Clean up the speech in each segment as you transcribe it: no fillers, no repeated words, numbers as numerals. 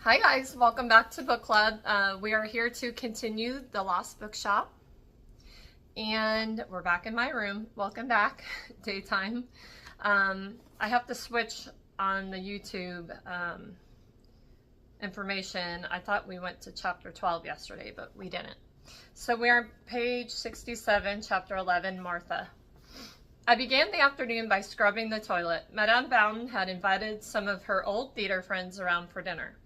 Hi guys, welcome back to Book Club. We are here to continue The Lost Bookshop, and we're back in my room. Welcome back, daytime. I have to switch on the YouTube information. I thought we went to chapter 12 yesterday, but we didn't. So we're on page 67, chapter 11, Martha. I began the afternoon by scrubbing the toilet. Madame Bowden had invited some of her old theater friends around for dinner.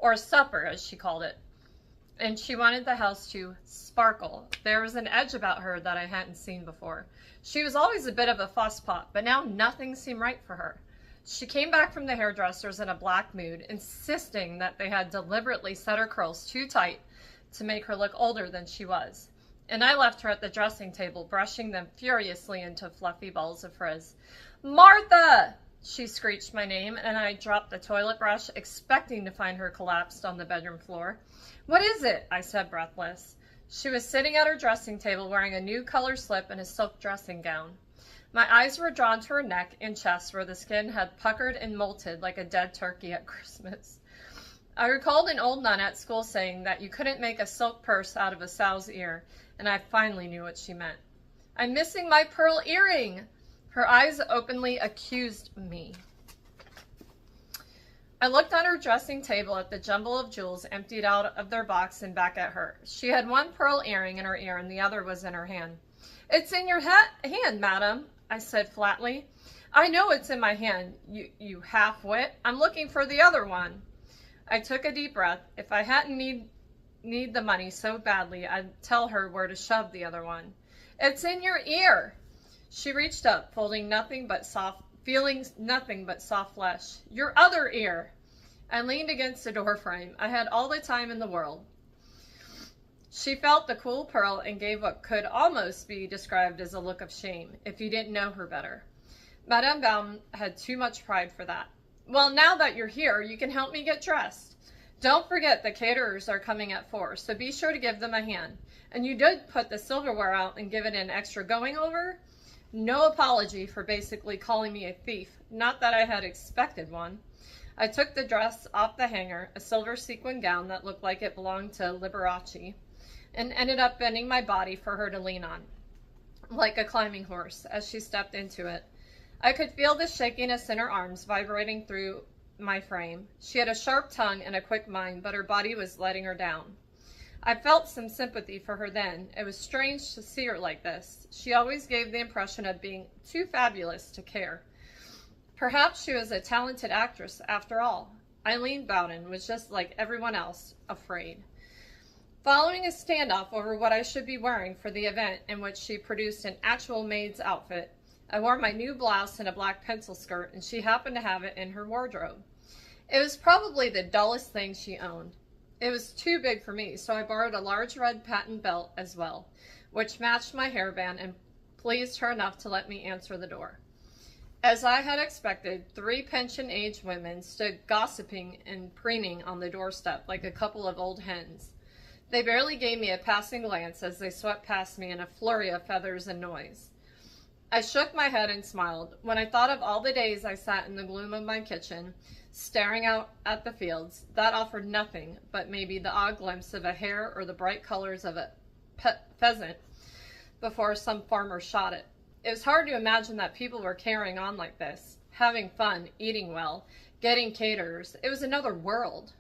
Or supper, as she called it. And she wanted the house to sparkle. There was an edge about her that I hadn't seen before. She was always a bit of a fusspot, but now nothing seemed right for her. She came back from the hairdresser's in a black mood, insisting that they had deliberately set her curls too tight to make her look older than she was. And I left her at the dressing table, brushing them furiously into fluffy balls of frizz. "Martha!" She screeched my name, and I dropped the toilet brush, expecting to find her collapsed on the bedroom floor. "What is it?" I said, breathless. She was sitting at her dressing table wearing a new color slip and a silk dressing gown. My eyes were drawn to her neck and chest where the skin had puckered and molted like a dead turkey at Christmas. I recalled an old nun at school saying that you couldn't make a silk purse out of a sow's ear, and I finally knew what she meant. "I'm missing my pearl earring!" Her eyes openly accused me. I looked on her dressing table at the jumble of jewels emptied out of their box and back at her. She had one pearl earring in her ear and the other was in her hand. "It's in your hand, madam," I said flatly. "I know it's in my hand, you half-wit. I'm looking for the other one." I took a deep breath. If I hadn't need the money so badly, I'd tell her where to shove the other one. "It's in your ear." She reached up, feeling nothing but soft flesh. "Your other ear." I leaned against the door frame. I had all the time in the world. She felt the cool pearl and gave what could almost be described as a look of shame, if you didn't know her better. Madame Bowden had too much pride for that. "Well, now that you're here, you can help me get dressed. Don't forget the caterers are coming at 4, so be sure to give them a hand. And you did put the silverware out and give it an extra going over?" No apology for basically calling me a thief, not that I had expected one. I took the dress off the hanger, a silver sequin gown that looked like it belonged to Liberace, and ended up bending my body for her to lean on, like a climbing horse, as she stepped into it. I could feel the shakiness in her arms vibrating through my frame. She had a sharp tongue and a quick mind, but her body was letting her down. I felt some sympathy for her then. It was strange to see her like this. She always gave the impression of being too fabulous to care. Perhaps she was a talented actress after all. Eileen Bowden was just like everyone else, afraid. Following a standoff over what I should be wearing for the event in which she produced an actual maid's outfit, I wore my new blouse and a black pencil skirt, and she happened to have it in her wardrobe. It was probably the dullest thing she owned. It was too big for me, so I borrowed a large red patent belt as well, which matched my hairband and pleased her enough to let me answer the door. As I had expected, 3 pension-age women stood gossiping and preening on the doorstep like a couple of old hens. They barely gave me a passing glance as they swept past me in a flurry of feathers and noise. I shook my head and smiled. When I thought of all the days I sat in the gloom of my kitchen, staring out at the fields, that offered nothing but maybe the odd glimpse of a hare or the bright colors of a pheasant before some farmer shot it. It was hard to imagine that people were carrying on like this, having fun, eating well, getting caterers. It was another world.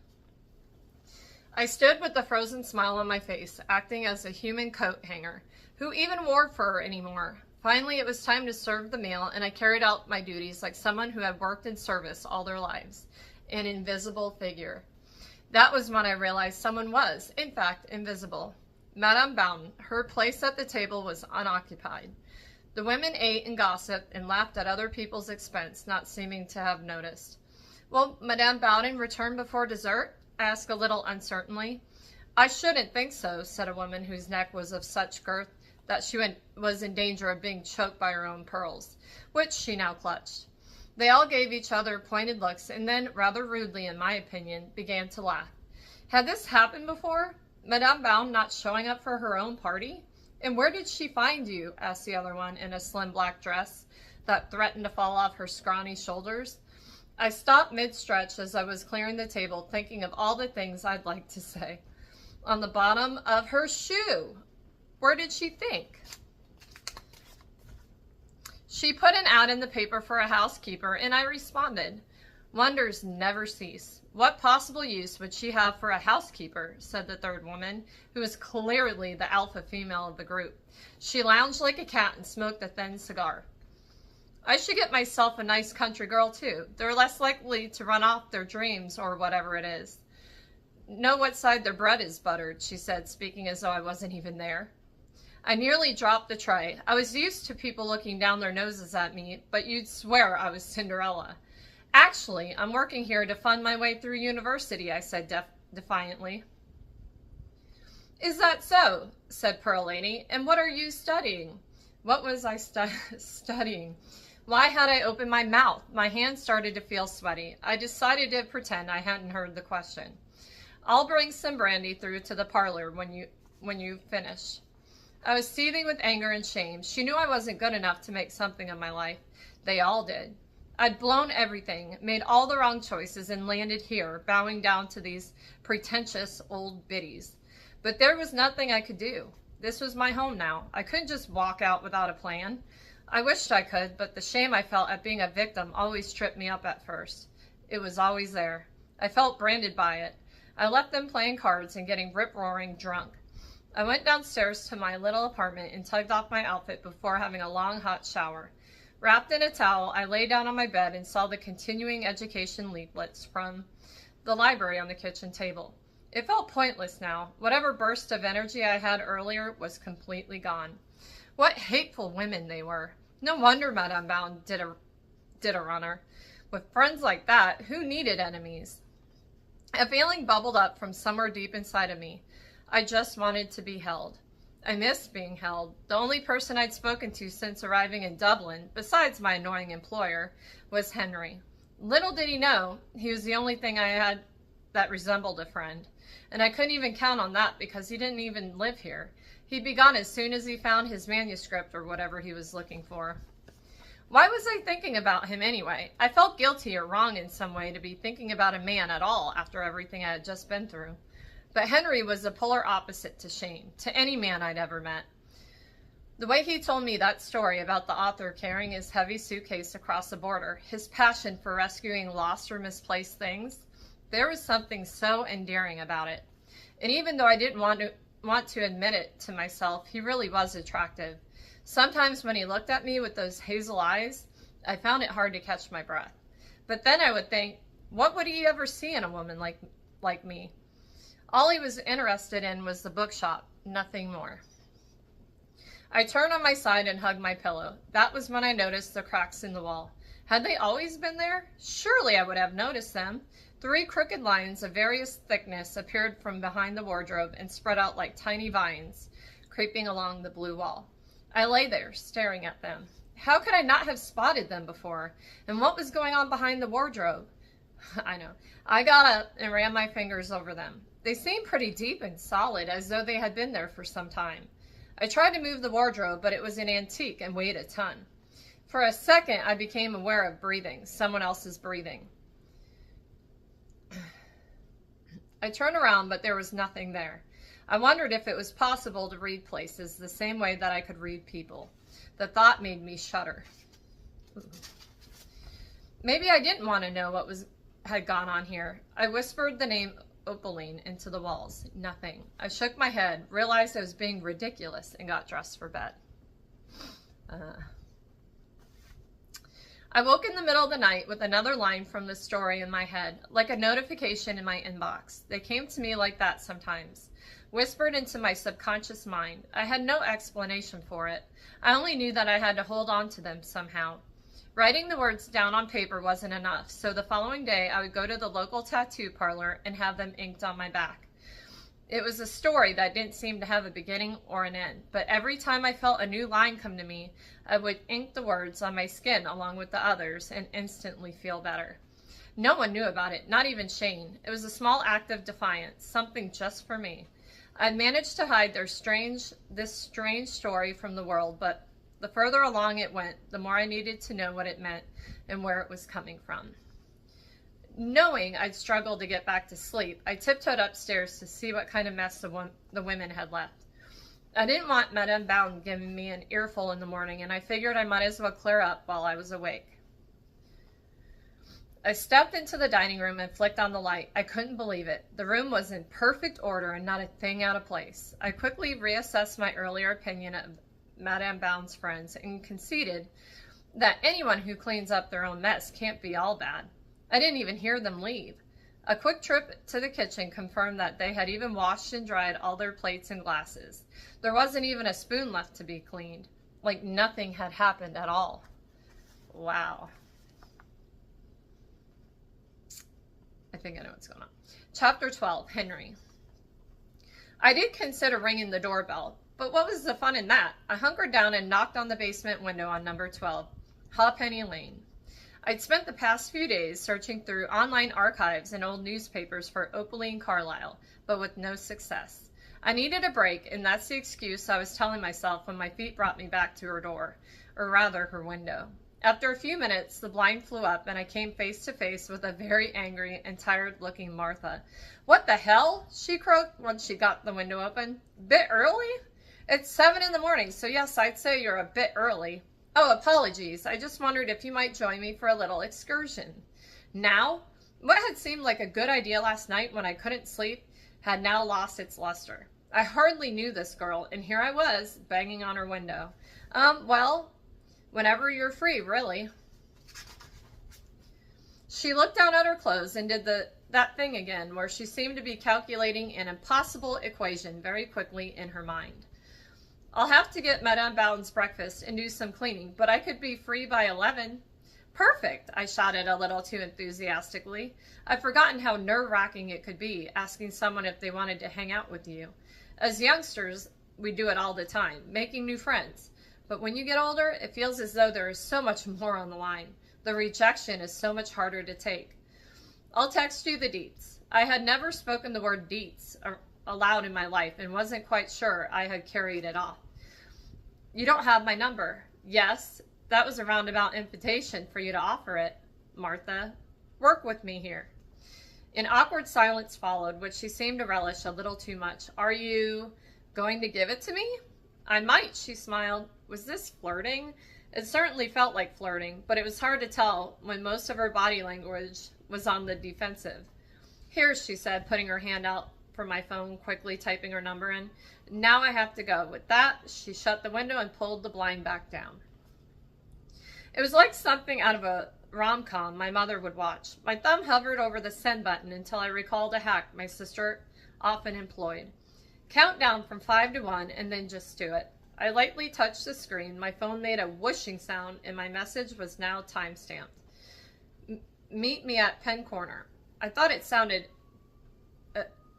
I stood with a frozen smile on my face, acting as a human coat hanger. Who even wore fur anymore? Finally, it was time to serve the meal, and I carried out my duties like someone who had worked in service all their lives, an invisible figure. That was when I realized someone was, in fact, invisible. Madame Bowden, her place at the table was unoccupied. The women ate and gossiped and laughed at other people's expense, not seeming to have noticed. "Will Madame Bowden return before dessert?" I asked a little uncertainly. "I shouldn't think so," said a woman whose neck was of such girth that she was in danger of being choked by her own pearls, which she now clutched. They all gave each other pointed looks and then, rather rudely in my opinion, began to laugh. Had this happened before? Madame Bowden not showing up for her own party? "And where did she find you?" asked the other one in a slim black dress that threatened to fall off her scrawny shoulders. I stopped mid-stretch as I was clearing the table, thinking of all the things I'd like to say. On the bottom of her shoe. Where did she think? She put an ad in the paper for a housekeeper, and I responded. Wonders never cease. What possible use would she have for a housekeeper? Said the third woman, who was clearly the alpha female of the group. She lounged like a cat and smoked a thin cigar. I should get myself a nice country girl, too. They're less likely to run off their dreams or whatever it is. Know what side their bread is buttered, she said, speaking as though I wasn't even there. I nearly dropped the tray. I was used to people looking down their noses at me, but you'd swear I was Cinderella. Actually, I'm working here to fund my way through university, I said defiantly. Is that so? Said Pearl Lady. And what are you studying? What was I studying? Why had I opened my mouth? My hands started to feel sweaty. I decided to pretend I hadn't heard the question. I'll bring some brandy through to the parlor when you finish. I was seething with anger and shame. She knew I wasn't good enough to make something of my life. They all did. I'd blown everything, made all the wrong choices, and landed here, bowing down to these pretentious old biddies. But there was nothing I could do. This was my home now. I couldn't just walk out without a plan. I wished I could, but the shame I felt at being a victim always tripped me up at first. It was always there. I felt branded by it. I left them playing cards and getting rip-roaring drunk. I went downstairs to my little apartment and tugged off my outfit before having a long, hot shower. Wrapped in a towel, I lay down on my bed and saw the continuing education leaflets from the library on the kitchen table. It felt pointless now. Whatever burst of energy I had earlier was completely gone. What hateful women they were. No wonder Madame Bound did a runner. With friends like that, who needed enemies? A feeling bubbled up from somewhere deep inside of me. I just wanted to be held. I missed being held. The only person I'd spoken to since arriving in Dublin, besides my annoying employer, was Henry. Little did he know, he was the only thing I had that resembled a friend. And I couldn't even count on that because he didn't even live here. He'd be gone as soon as he found his manuscript or whatever he was looking for. Why was I thinking about him anyway? I felt guilty or wrong in some way to be thinking about a man at all after everything I had just been through. But Henry was the polar opposite to Shane, to any man I'd ever met. The way he told me that story about the author carrying his heavy suitcase across the border, his passion for rescuing lost or misplaced things, there was something so endearing about it. And even though I didn't want to admit it to myself, he really was attractive. Sometimes when he looked at me with those hazel eyes, I found it hard to catch my breath. But then I would think, what would he ever see in a woman like me? All he was interested in was the bookshop, nothing more. I turned on my side and hugged my pillow. That was when I noticed the cracks in the wall. Had they always been there? Surely I would have noticed them. 3 crooked lines of various thickness appeared from behind the wardrobe and spread out like tiny vines, creeping along the blue wall. I lay there, staring at them. How could I not have spotted them before? And what was going on behind the wardrobe? I know. I got up and ran my fingers over them. They seemed pretty deep and solid, as though they had been there for some time. I tried to move the wardrobe, but it was an antique and weighed a ton. For a second, I became aware of breathing, someone else's breathing. I turned around, but there was nothing there. I wondered if it was possible to read places the same way that I could read people. The thought made me shudder. Maybe I didn't want to know what had gone on here. I whispered the name Opaline into the walls. Nothing. I shook my head, realized I was being ridiculous, and got dressed for bed. I woke in the middle of the night with another line from the story in my head, like a notification in my inbox. They came to me like that sometimes, whispered into my subconscious mind. I had no explanation for it. I only knew that I had to hold on to them somehow. Writing the words down on paper wasn't enough, so the following day I would go to the local tattoo parlor and have them inked on my back. It was a story that didn't seem to have a beginning or an end, but every time I felt a new line come to me, I would ink the words on my skin along with the others and instantly feel better. No one knew about it, not even Shane. It was a small act of defiance, something just for me. I'd managed to hide this strange story from the world, but the further along it went, the more I needed to know what it meant and where it was coming from. Knowing I'd struggle to get back to sleep, I tiptoed upstairs to see what kind of mess the women had left. I didn't want Madame Bowden giving me an earful in the morning, and I figured I might as well clear up while I was awake. I stepped into the dining room and flicked on the light. I couldn't believe it. The room was in perfect order and not a thing out of place. I quickly reassessed my earlier opinion of Madame Bowden's friends and conceded that anyone who cleans up their own mess can't be all bad. I didn't even hear them leave. A quick trip to the kitchen confirmed that they had even washed and dried all their plates and glasses. There wasn't even a spoon left to be cleaned, like nothing had happened at all. Wow. I think I know what's going on. Chapter 12, Henry. I did consider ringing the doorbell, but what was the fun in that? I hunkered down and knocked on the basement window on number 12, Hawpenny Lane. I'd spent the past few days searching through online archives and old newspapers for Opaline Carlyle, but with no success. I needed a break, and that's the excuse I was telling myself when my feet brought me back to her door, or rather her window. After a few minutes, the blind flew up, and I came face to face with a very angry and tired-looking Martha. "What the hell?" she croaked once she got the window open. "Bit early? It's 7 in the morning, so yes, I'd say you're a bit early. Oh, apologies. I just wondered if you might join me for a little excursion." Now? What had seemed like a good idea last night when I couldn't sleep had now lost its luster. I hardly knew this girl, and here I was, banging on her window. Well, whenever you're free, really." She looked down at her clothes and did that thing again, where she seemed to be calculating an impossible equation very quickly in her mind. "I'll have to get Madame Bowden's breakfast and do some cleaning, but I could be free by 11. "Perfect," I shouted a little too enthusiastically. I'd forgotten how nerve-wracking it could be, asking someone if they wanted to hang out with you. As youngsters, we do it all the time, making new friends. But when you get older, it feels as though there is so much more on the line. The rejection is so much harder to take. "I'll text you the deets." I had never spoken the word deets aloud in my life and wasn't quite sure I had carried it off. "You don't have my number." "Yes, that was a roundabout invitation for you to offer it, Martha. Work with me here." An awkward silence followed, which she seemed to relish a little too much. "Are you going to give it to me?" "I might," she smiled. Was this flirting? It certainly felt like flirting, but it was hard to tell when most of her body language was on the defensive. "Here," she said, putting her hand out for my phone, quickly typing her number in. "Now I have to go." With that, she shut the window and pulled the blind back down. It was like something out of a rom-com my mother would watch. My thumb hovered over the send button until I recalled a hack my sister often employed. Count down from 5 to 1 and then just do it. I lightly touched the screen. My phone made a whooshing sound and my message was now time-stamped. "Meet me at Penn Corner." I thought it sounded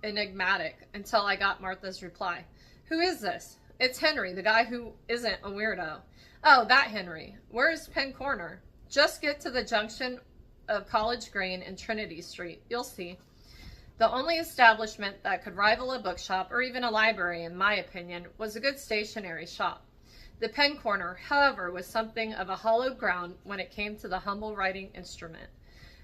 enigmatic until I got Martha's reply. "Who is this?" "It's Henry, the guy who isn't a weirdo." "Oh, that Henry. Where is Penn Corner?" "Just get to the junction of College Green and Trinity Street. You'll see." The only establishment that could rival a bookshop or even a library, in my opinion, was a good stationery shop. The Penn Corner, however, was something of a hallowed ground when it came to the humble writing instrument.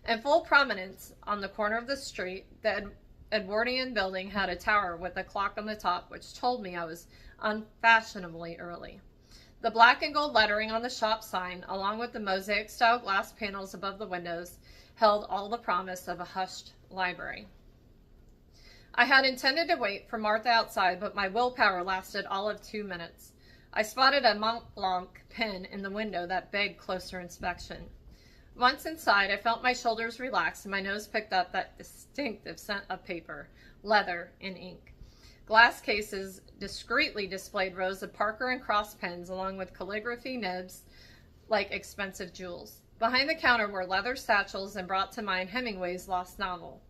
In full prominence on the corner of the street, the Edwardian building had a tower with a clock on the top, which told me I was unfashionably early. The black and gold lettering on the shop sign, along with the mosaic-style glass panels above the windows, held all the promise of a hushed library. I had intended to wait for Martha outside, but my willpower lasted all of 2 minutes. I spotted a Mont Blanc pen in the window that begged closer inspection. Once inside, I felt my shoulders relax and my nose picked up that distinctive scent of paper, leather, and ink. Glass cases discreetly displayed rows of Parker and Cross pens along with calligraphy nibs like expensive jewels. Behind the counter were leather satchels and brought to mind Hemingway's lost novel.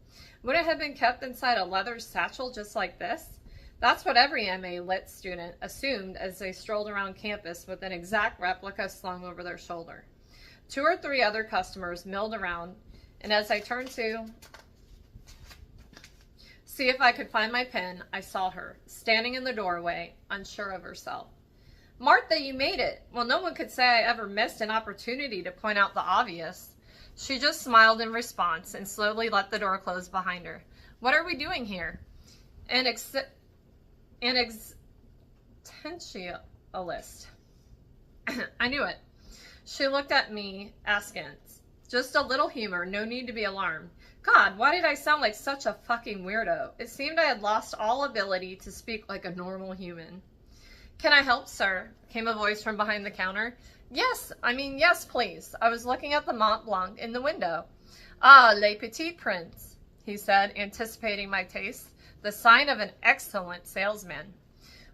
Would it have been kept inside a leather satchel just like this? That's what every MA Lit student assumed as they strolled around campus with an exact replica slung over their shoulder. 2 or 3 other customers milled around, and as I turned to see if I could find my pen, I saw her, standing in the doorway, unsure of herself. "Martha, you made it." Well, no one could say I ever missed an opportunity to point out the obvious. She just smiled in response and slowly let the door close behind her. What are we doing here? An existentialist. I knew it. She looked at me askance. Just a little humor, no need to be alarmed. God, why did I sound like such a fucking weirdo? It seemed I had lost all ability to speak like a normal human. Can I help, sir? Came a voice from behind the counter. Yes, please. I was looking at the Mont Blanc in the window. Ah, Les Petits Princes, he said, anticipating my taste, the sign of an excellent salesman.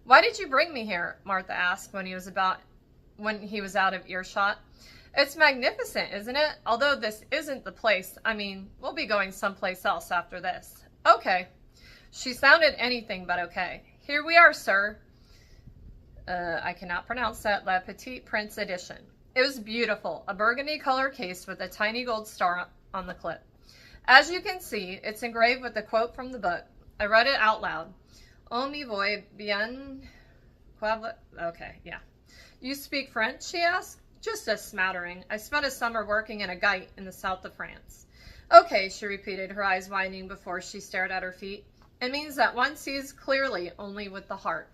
Why did you bring me here? Martha asked when he was out of earshot. It's magnificent, isn't it? Although this isn't the place. We'll be going someplace else after this. Okay. She sounded anything but okay. Here we are, sir. I cannot pronounce that. La Petite Prince edition. It was beautiful. A burgundy color case with a tiny gold star on the clip. As you can see, it's engraved with a quote from the book. I read it out loud. On me voy bien. Okay, yeah. You speak French, she asked. Just a smattering. I spent a summer working in a gite in the south of France. Okay, she repeated, her eyes widening before she stared at her feet. It means that one sees clearly only with the heart.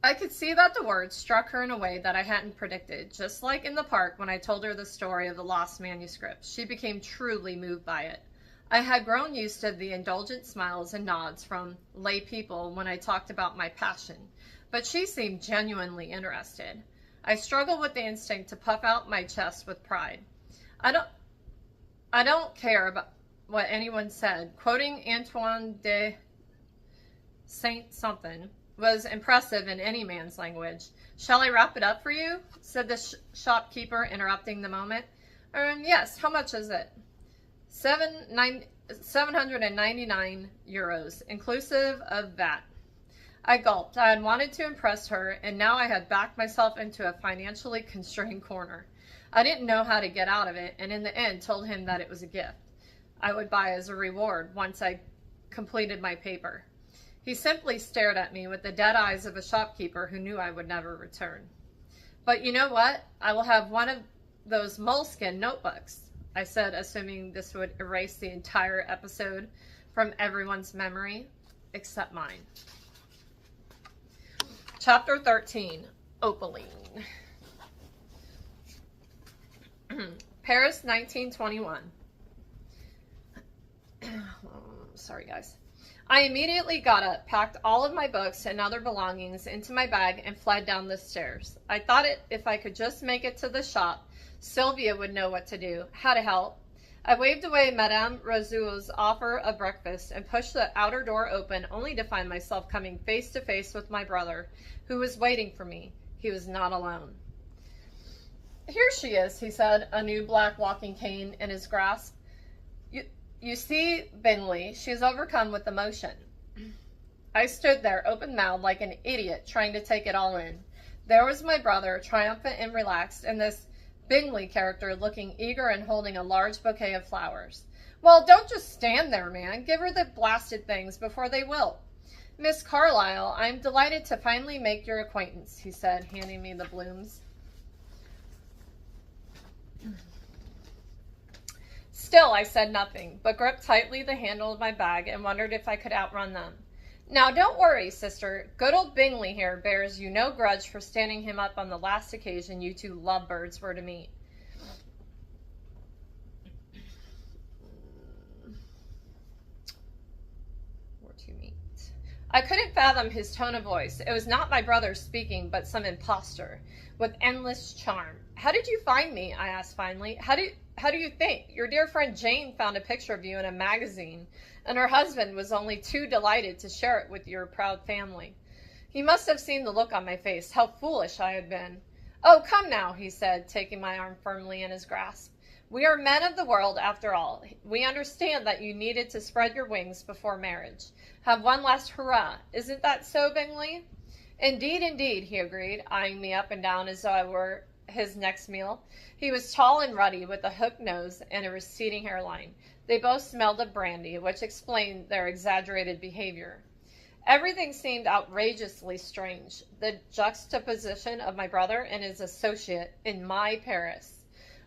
I could see that the words struck her in a way that I hadn't predicted. Just like in the park when I told her the story of the lost manuscript, she became truly moved by it. I had grown used to the indulgent smiles and nods from lay people when I talked about my passion, but she seemed genuinely interested. I struggled with the instinct to puff out my chest with pride. I don't care about what anyone said. Quoting Antoine de Saint-Something was impressive in any man's language. Shall I wrap it up for you? Said the shopkeeper, interrupting the moment. Yes, how much is it? 799 euros, inclusive of VAT. I gulped. I had wanted to impress her, and now I had backed myself into a financially constrained corner. I didn't know how to get out of it, and in the end told him that it was a gift I would buy as a reward once I completed my paper. He simply stared at me with the dead eyes of a shopkeeper who knew I would never return. But you know what? I will have one of those moleskin notebooks, I said, assuming this would erase the entire episode from everyone's memory, except mine. Chapter 13, Opaline. Paris, 1921. Sorry, guys. I immediately got up, packed all of my books and other belongings into my bag, and fled down the stairs. I thought if I could just make it to the shop, Sylvia would know what to do, how to help. I waved away Madame Rousseau's offer of breakfast and pushed the outer door open, only to find myself coming face to face with my brother, who was waiting for me. He was not alone. Here she is, he said, a new black walking cane in his grasp. You see, Bingley, she's overcome with emotion. I stood there, open-mouthed, like an idiot, trying to take it all in. There was my brother, triumphant and relaxed, and this Bingley character looking eager and holding a large bouquet of flowers. Well, don't just stand there, man. Give her the blasted things before they wilt. Miss Carlyle, I'm delighted to finally make your acquaintance, he said, handing me the blooms. Still, I said nothing, but gripped tightly the handle of my bag and wondered if I could outrun them. Now, don't worry, sister. Good old Bingley here bears you no grudge for standing him up on the last occasion you two lovebirds were to meet. I couldn't fathom his tone of voice. It was not my brother speaking, but some impostor with endless charm. How did you find me? I asked finally. How do you think? Your dear friend Jane found a picture of you in a magazine, and her husband was only too delighted to share it with your proud family. He must have seen the look on my face. How foolish I had been. Oh, come now, he said, taking my arm firmly in his grasp. We are men of the world, after all. We understand that you needed to spread your wings before marriage. Have one last hurrah. Isn't that so, Bingley? Indeed, he agreed, eyeing me up and down as though I were his next meal. He was tall and ruddy, with a hooked nose and a receding hairline. They both smelled of brandy, which explained their exaggerated behavior. Everything seemed outrageously strange. The juxtaposition of my brother and his associate in my Paris.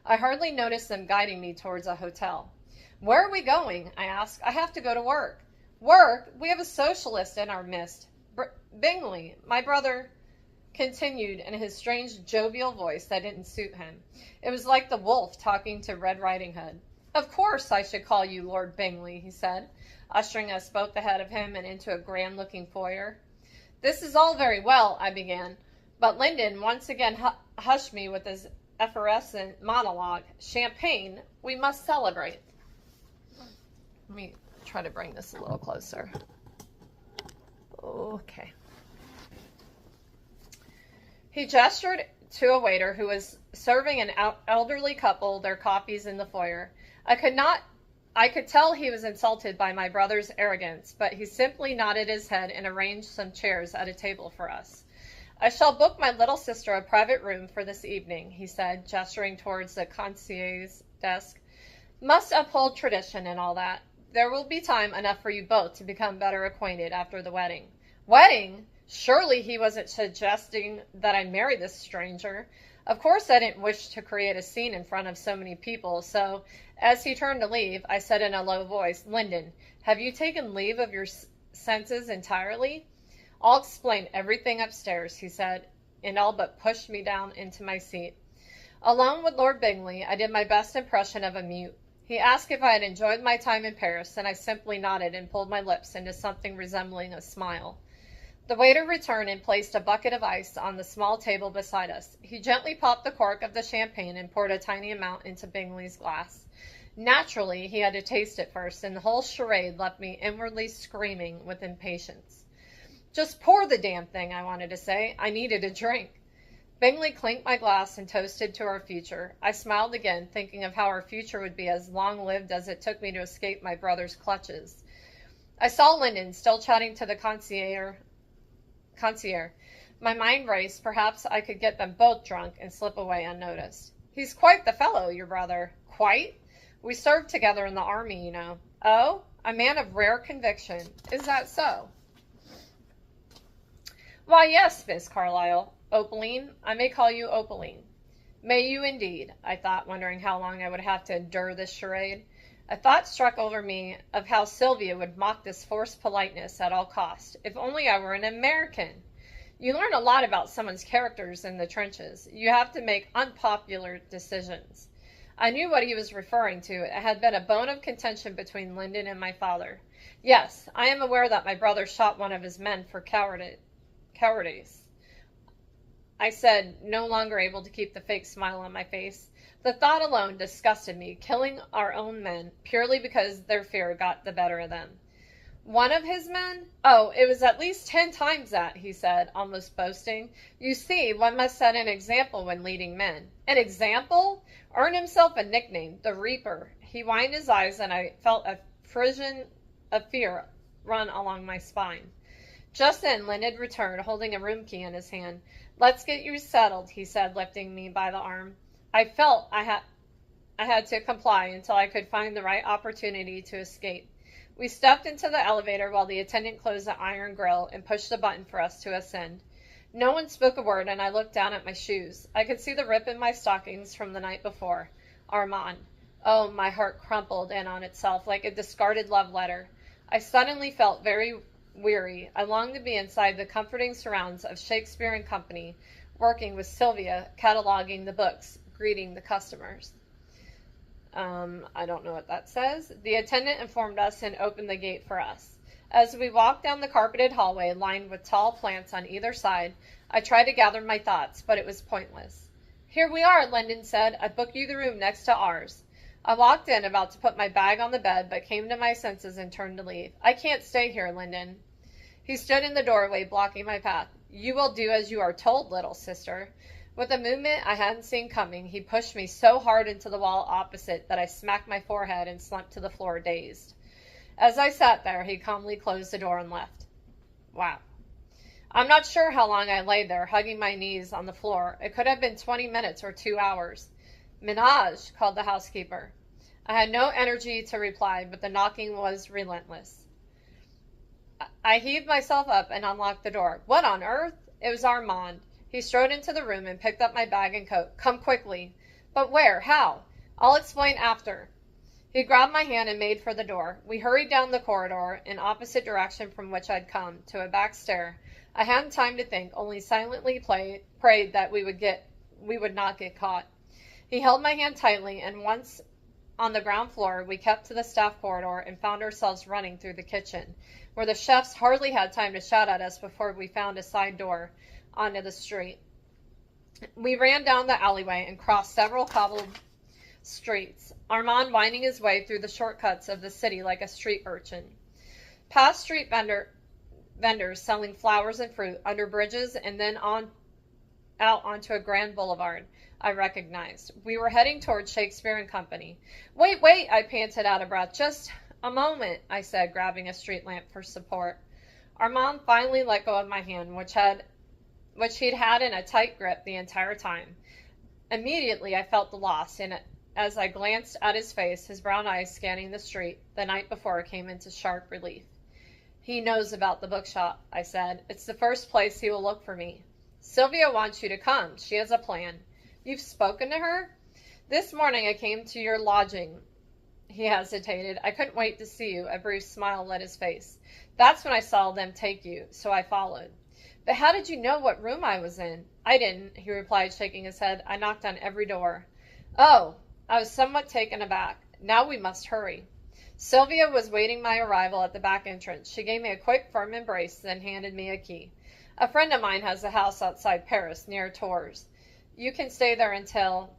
I hardly noticed them guiding me towards a hotel. Where are we going? I asked. I have to go to work. Work? We have a socialist in our midst. Bingley, my brother continued in his strange jovial voice that didn't suit him. It was like the wolf talking to Red Riding Hood. Of course I should call you Lord Bingley, he said, ushering us both ahead of him and into a grand-looking foyer. This is all very well, I began, but Lyndon once again hushed me with his effervescent monologue. Champagne, we must celebrate. Let me try to bring this a little closer. Okay. He gestured to a waiter who was serving an elderly couple their coffees in the foyer. I could tell he was insulted by my brother's arrogance, but he simply nodded his head and arranged some chairs at a table for us. I shall book my little sister a private room for this evening, he said, gesturing towards the concierge's desk. Must uphold tradition and all that. There will be time enough for you both to become better acquainted after the wedding. Wedding? Surely he wasn't suggesting that I marry this stranger. Of course I didn't wish to create a scene in front of so many people, so as he turned to leave, I said in a low voice, Lyndon, have you taken leave of your senses entirely? I'll explain everything upstairs, he said, and all but pushed me down into my seat. Alone with Lord Bingley, I did my best impression of a mute. He asked if I had enjoyed my time in Paris, and I simply nodded and pulled my lips into something resembling a smile. The waiter returned and placed a bucket of ice on the small table beside us. He gently popped the cork of the champagne and poured a tiny amount into Bingley's glass. Naturally, he had to taste it first, and the whole charade left me inwardly screaming with impatience. Just pour the damn thing, I wanted to say. I needed a drink. Bingley clinked my glass and toasted to our future. I smiled again, thinking of how our future would be as long-lived as it took me to escape my brother's clutches. I saw Lyndon still chatting to the concierge. My mind raced. Perhaps I could get them both drunk and slip away unnoticed. He's quite the fellow, your brother. Quite? We served together in the army, you know. Oh? A man of rare conviction. Is that so? Why, yes, Miss Carlyle. Opaline. I may call you Opaline. May you indeed, I thought, wondering how long I would have to endure this charade. A thought struck over me of how Sylvia would mock this forced politeness at all cost. If only I were an American. You learn a lot about someone's characters in the trenches. You have to make unpopular decisions. I knew what he was referring to. It had been a bone of contention between Lyndon and my father. Yes, I am aware that my brother shot one of his men for cowardice. I said, no longer able to keep the fake smile on my face. The thought alone disgusted me, killing our own men, purely because their fear got the better of them. One of his men? Oh, it was at least 10 times that, he said, almost boasting. You see, one must set an example when leading men. An example? Earn himself a nickname, the Reaper. He widened his eyes, and I felt a frisson of fear run along my spine. Just then Lyndon returned, holding a room key in his hand. Let's get you settled, he said, lifting me by the arm. I felt I had to comply until I could find the right opportunity to escape. We stepped into the elevator while the attendant closed the iron grill and pushed the button for us to ascend. No one spoke a word, and I looked down at my shoes. I could see the rip in my stockings from the night before. Armand. Oh, my heart crumpled in on itself like a discarded love letter. I suddenly felt very weary. I longed to be inside the comforting surrounds of Shakespeare and Company, working with Sylvia, cataloging the books, greeting the customers. I don't know what that says. The attendant informed us and opened the gate for us. As we walked down the carpeted hallway lined with tall plants on either side, I tried to gather my thoughts, but it was pointless. Here we are, Lyndon said. I booked you the room next to ours. I walked in, about to put my bag on the bed, but came to my senses and turned to leave. I can't stay here, Lyndon. He stood in the doorway, blocking my path. You will do as you are told, little sister. With a movement I hadn't seen coming, he pushed me so hard into the wall opposite that I smacked my forehead and slumped to the floor, dazed. As I sat there, he calmly closed the door and left. Wow. I'm not sure how long I lay there, hugging my knees on the floor. It could have been 20 minutes or 2 hours. Ménage, called the housekeeper. I had no energy to reply, but the knocking was relentless. I heaved myself up and unlocked the door. What on earth? It was Armand. He strode into the room and picked up my bag and coat. Come quickly. But where? How? I'll explain after. He grabbed my hand and made for the door. We hurried down the corridor in opposite direction from which I'd come, to a back stair. I hadn't time to think, only silently prayed that we would not get caught. He held my hand tightly, and once on the ground floor, we kept to the staff corridor and found ourselves running through the kitchen, where the chefs hardly had time to shout at us before we found a side door onto the street. We ran down the alleyway and crossed several cobbled streets, Armand winding his way through the shortcuts of the city like a street urchin. Past street vendors selling flowers and fruit under bridges, and then out onto a grand boulevard I recognized. We were heading toward Shakespeare and Company. Wait, I panted out of breath. Just a moment, I said, grabbing a street lamp for support. Armand finally let go of my hand, which he'd had in a tight grip the entire time. Immediately I felt the loss, and as I glanced at his face, his brown eyes scanning the street the night before came into sharp relief. He knows about the bookshop, I said. It's the first place he will look for me. Sylvia wants you to come. She has a plan. You've spoken to her? This morning I came to your lodging. He hesitated. I couldn't wait to see you. A brief smile lit his face. That's when I saw them take you, so I followed. But how did you know what room I was in? I didn't, he replied, shaking his head. I knocked on every door. Oh, I was somewhat taken aback. Now we must hurry. Sylvia was waiting my arrival at the back entrance. She gave me a quick, firm embrace, then handed me a key. A friend of mine has a house outside Paris, near Tours. You can stay there until...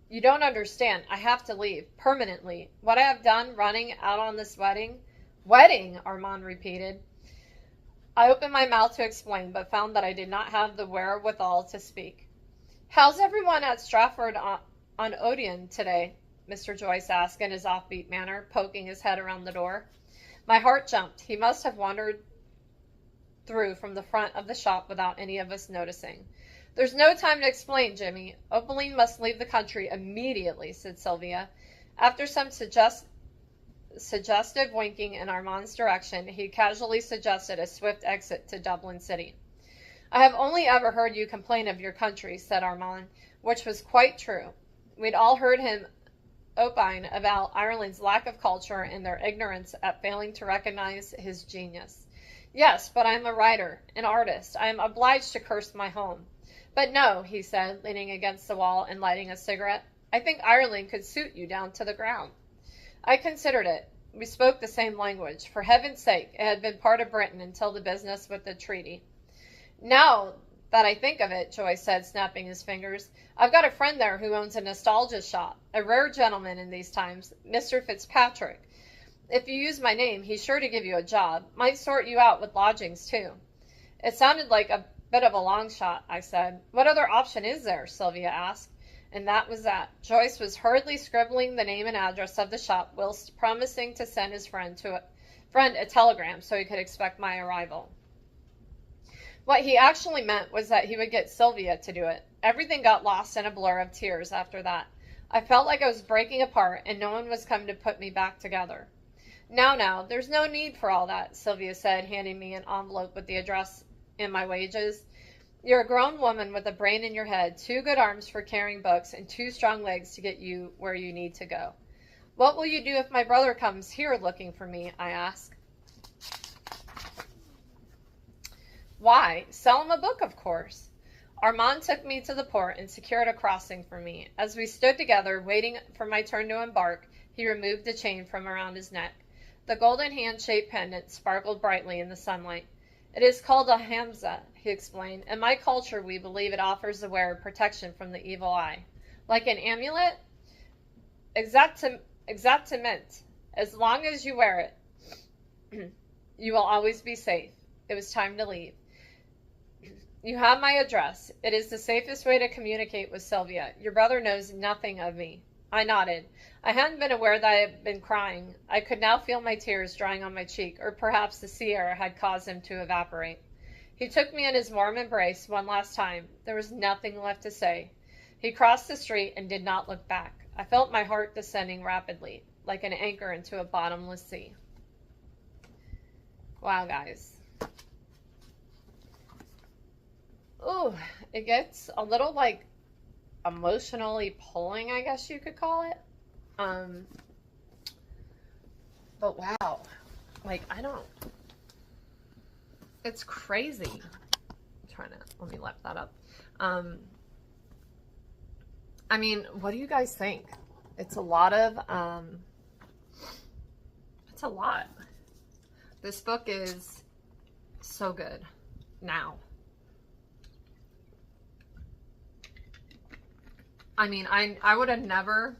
You don't understand. I have to leave, permanently. What I have done running out on this wedding... Wedding, Armand repeated. I opened my mouth to explain, but found that I did not have the wherewithal to speak. How's everyone at Stratford-on-Avon today? Mr. Joyce asked in his offbeat manner, poking his head around the door. My heart jumped. He must have wandered through from the front of the shop without any of us noticing. There's no time to explain, Jimmy. Opaline must leave the country immediately, said Sylvia. After some suggestive winking in Armand's direction, he casually suggested a swift exit to Dublin City. I have only ever heard you complain of your country, said Armand, which was quite true. We'd all heard him opine about Ireland's lack of culture and their ignorance at failing to recognize his genius. Yes, but I am a writer, an artist. I am obliged to curse my home. But no, he said, leaning against the wall and lighting a cigarette. I think Ireland could suit you down to the ground. I considered it. We spoke the same language. For heaven's sake, it had been part of Britain until the business with the treaty. Now that I think of it, Joyce said, snapping his fingers, I've got a friend there who owns a nostalgia shop, a rare gentleman in these times, Mr. Fitzpatrick. If you use my name, he's sure to give you a job. Might sort you out with lodgings, too. It sounded like a bit of a long shot, I said. What other option is there? Sylvia asked. And that was that. Joyce was hurriedly scribbling the name and address of the shop whilst promising to send his friend a telegram so he could expect my arrival. What he actually meant was that he would get Sylvia to do it. Everything got lost in a blur of tears after that. I felt like I was breaking apart and no one was coming to put me back together. Now, there's no need for all that, Sylvia said, handing me an envelope with the address and my wages. You're a grown woman with a brain in your head, 2 good arms for carrying books, and 2 strong legs to get you where you need to go. What will you do if my brother comes here looking for me? I asked. Why? Sell him a book, of course. Armand took me to the port and secured a crossing for me. As we stood together, waiting for my turn to embark, he removed the chain from around his neck. The golden hand-shaped pendant sparkled brightly in the sunlight. It is called a hamza, he explained. In my culture, we believe it offers the wearer protection from the evil eye. Like an amulet? Exactamente. As long as you wear it, you will always be safe. It was time to leave. You have my address. It is the safest way to communicate with Sylvia. Your brother knows nothing of me. I nodded. I hadn't been aware that I had been crying. I could now feel my tears drying on my cheek, or perhaps the sea air had caused them to evaporate. He took me in his warm embrace one last time. There was nothing left to say. He crossed the street and did not look back. I felt my heart descending rapidly, like an anchor into a bottomless sea. Wow, guys. Ooh, it gets a little like emotionally pulling, I guess you could call it. But wow, like it's crazy. I'm trying to, let me lift that up. I mean, what do you guys think? It's a lot of, it's a lot. This book is so good now. I mean, I would have never,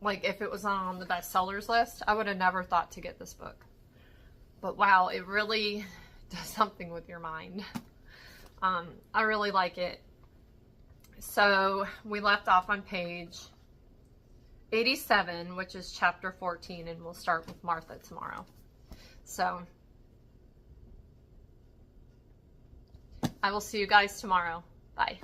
like if it was on the bestsellers list, I would have never thought to get this book. But wow, it really does something with your mind. I really like it. So we left off on page 87, which is chapter 14, and we'll start with Martha tomorrow. So I will see you guys tomorrow. Bye.